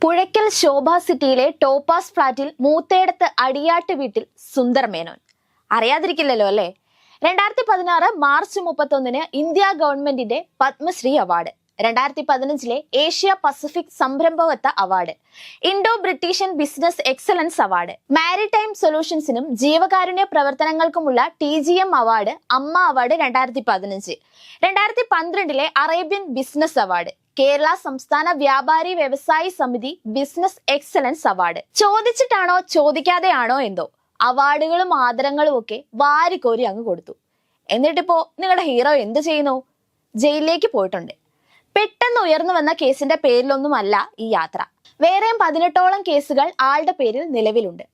പുഴയ്ക്കൽ ശോഭ സിറ്റിയിലെ ടോപ്പാസ് ഫ്ളാറ്റിൽ മൂത്തേടത്ത് അടിയാട്ട് വീട്ടിൽ സുന്ദർ മേനോൻ. അറിയാതിരിക്കില്ലല്ലോ അല്ലേ? 2016 മാർച്ച് 31 ഇന്ത്യ ഗവൺമെന്റിന്റെ പത്മശ്രീ അവാർഡ്, 2015 ഏഷ്യ പസഫിക് സംരംഭകത്വ അവാർഡ്, ഇൻഡോ ബ്രിട്ടീഷ്യൻ ബിസിനസ് എക്സലൻസ് അവാർഡ്, മാരിടൈം സൊല്യൂഷൻസിനും ജീവകാരുണ്യ പ്രവർത്തനങ്ങൾക്കുമുള്ള TGM അവാർഡ്, അമ്മ award 2015, 2012 Arabian business award, Kerala സംസ്ഥാന വ്യാപാരി വ്യവസായി സമിതി ബിസിനസ് എക്സലൻസ് അവാർഡ്. ചോദിച്ചിട്ടാണോ ചോദിക്കാതെയാണോ എന്തോ അവാർഡുകളും ആദരങ്ങളും ഒക്കെ വാരിക്കോരി അങ്ങ് കൊടുത്തു. എന്നിട്ടിപ്പോ നിങ്ങളുടെ ഹീറോ എന്ത് ചെയ്യുന്നു? ജയിലിലേക്ക് പോയിട്ടുണ്ട്. പെട്ടെന്ന് ഉയർന്നു വന്ന കേസിന്റെ പേരിലൊന്നുമല്ല ഈ യാത്ര. വേറെയും 18ഓളം കേസുകൾ ആളുടെ പേരിൽ നിലവിലുണ്ട്.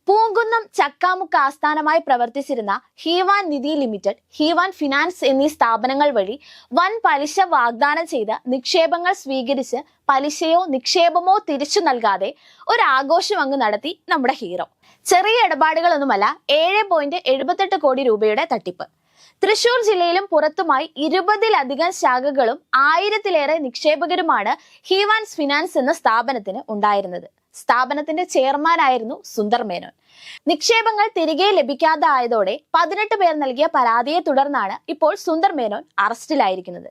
പൂങ്കുന്നം ചക്കാമുക്ക് ആസ്ഥാനമായി പ്രവർത്തിച്ചിരുന്ന ഹീവാൻ നിധി ലിമിറ്റഡ്, ഹീവാൻ ഫിനാൻസ് എന്നീ സ്ഥാപനങ്ങൾ വഴി വൻ പലിശ വാഗ്ദാനം ചെയ്ത് നിക്ഷേപങ്ങൾ സ്വീകരിച്ച് പലിശയോ നിക്ഷേപമോ തിരിച്ചു നൽകാതെ ഒരു ആഘോഷം അങ്ങ് നടത്തി നമ്മുടെ ഹീറോ. ചെറിയ ഇടപാടുകളൊന്നുമല്ല, 7.78 കോടി രൂപയുടെ തട്ടിപ്പ്. തൃശൂർ ജില്ലയിലും പുറത്തുമായി 20ലധികം ശാഖകളും 1000-ലേറെ നിക്ഷേപകരുമാണ് ഹീവാൻസ് ഫിനാൻസ് എന്ന സ്ഥാപനത്തിന് ഉണ്ടായിരുന്നത്. സ്ഥാപനത്തിന്റെ ചെയർമാനായിരുന്നു സുന്ദർ മേനോൻ. നിക്ഷേപങ്ങൾ തിരികെ ലഭിക്കാതായതോടെ 18 പേർ നൽകിയ പരാതിയെ തുടർന്നാണ് ഇപ്പോൾ സുന്ദർ മേനോൻ അറസ്റ്റിലായിരിക്കുന്നത്.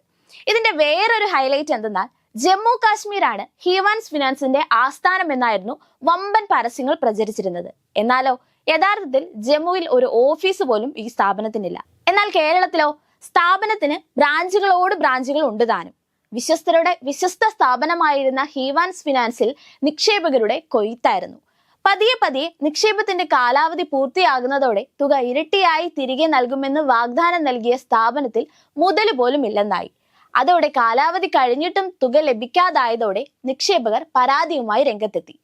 ഇതിന്റെ വേറൊരു ഹൈലൈറ്റ് എന്തെന്നാൽ, ജമ്മു കാശ്മീരാണ് ഹീവാൻസ് ഫിനാൻസിന്റെ ആസ്ഥാനം എന്നായിരുന്നു വമ്പൻ പരസ്യങ്ങൾ പ്രചരിച്ചിരുന്നത്. എന്നാലോ യഥാർത്ഥത്തിൽ ജമ്മുവിൽ ഒരു ഓഫീസ് പോലും ഈ സ്ഥാപനത്തിനില്ല. എന്നാൽ കേരളത്തിലോ സ്ഥാപനത്തിന് ബ്രാഞ്ചുകളോട് ബ്രാഞ്ചുകൾ ഉണ്ട് താനും. വിശ്വസ്തരുടെ വിശ്വസ്ത സ്ഥാപനമായിരുന്ന ഹീവാൻസ് ഫിനാൻസിൽ നിക്ഷേപകരുടെ കൊയ്ത്തായിരുന്നു. പതിയെ നിക്ഷേപത്തിന്റെ കാലാവധി പൂർത്തിയാകുന്നതോടെ തുക ഇരട്ടിയായി തിരികെ നൽകുമെന്ന് വാഗ്ദാനം നൽകിയ സ്ഥാപനത്തിൽ മുതൽ പോലും ഇല്ലെന്നായി. അതോടെ കാലാവധി കഴിഞ്ഞിട്ടും തുക ലഭിക്കാതായതോടെ നിക്ഷേപകർ പരാതിയുമായി രംഗത്തെത്തി.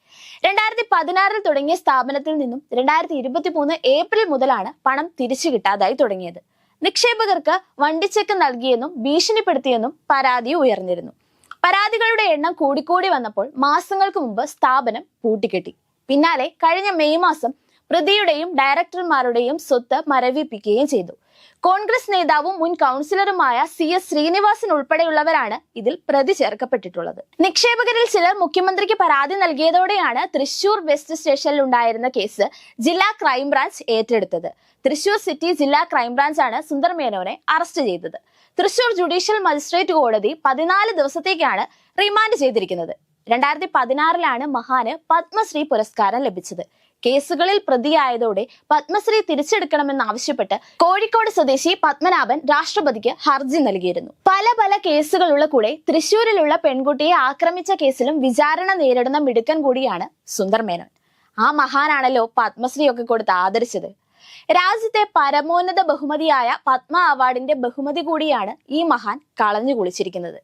2016 തുടങ്ങിയ സ്ഥാപനത്തിൽ നിന്നും 2023 ഏപ്രിൽ മുതലാണ് പണം തിരിച്ചു കിട്ടാതായി തുടങ്ങിയത്. നിക്ഷേപകർക്ക് വണ്ടിച്ചെക്ക് നൽകിയെന്നും ഭീഷണിപ്പെടുത്തിയെന്നും പരാതി ഉയർന്നിരുന്നു. പരാതികളുടെ എണ്ണം കൂടിക്കൂടി വന്നപ്പോൾ മാസങ്ങൾക്ക് മുമ്പ് സ്ഥാപനം പൂട്ടിക്കെട്ടി. പിന്നാലെ കഴിഞ്ഞ മെയ് മാസം പ്രതിയുടെയും ഡയറക്ടർമാരുടെയും സ്വത്ത് മരവിപ്പിക്കുകയും ചെയ്തു. കോൺഗ്രസ് നേതാവും മുൻ കൗൺസിലറുമായ CS ശ്രീനിവാസൻ ഉൾപ്പെടെയുള്ളവരാണ് ഇതിൽ പ്രതി ചേർക്കപ്പെട്ടിട്ടുള്ളത്. നിക്ഷേപകരിൽ ചിലർ മുഖ്യമന്ത്രിക്ക് പരാതി നൽകിയതോടെയാണ് തൃശൂർ വെസ്റ്റ് സ്റ്റേഷനിൽ ഉണ്ടായിരുന്ന കേസ് ജില്ലാ ക്രൈംബ്രാഞ്ച് ഏറ്റെടുത്തത്. തൃശൂർ സിറ്റി ജില്ലാ ക്രൈംബ്രാഞ്ചാണ് സുന്ദർ മേനോനെ അറസ്റ്റ് ചെയ്തത്. തൃശൂർ ജുഡീഷ്യൽ മജിസ്ട്രേറ്റ് കോടതി 14 ദിവസത്തേക്കാണ് റിമാൻഡ് ചെയ്തിരിക്കുന്നത്. 2016 മഹാന് പത്മശ്രീ പുരസ്കാരം ലഭിച്ചത്. കേസുകളിൽ പ്രതിയായതോടെ പത്മശ്രീ തിരിച്ചെടുക്കണമെന്നാവശ്യപ്പെട്ട് കോഴിക്കോട് സ്വദേശി പത്മനാഭൻ രാഷ്ട്രപതിക്ക് ഹർജി നൽകിയിരുന്നു. പല കേസുകളുള്ള കൂടെ തൃശൂരിലുള്ള പെൺകുട്ടിയെ ആക്രമിച്ച കേസിലും വിചാരണ നേരിടുന്ന മിടുക്കൻ കൂടിയാണ് സുന്ദർ മേനോൻ. ആ മഹാനാണല്ലോ പത്മശ്രീ ഒക്കെ കൊടുത്ത് ആദരിച്ചത്. രാജ്യത്തെ പരമോന്നത ബഹുമതിയായ പത്മ അവാർഡിന്റെ ബഹുമതി കൂടിയാണ് ഈ മഹാൻ കളഞ്ഞു കുളിച്ചിരിക്കുന്നത്.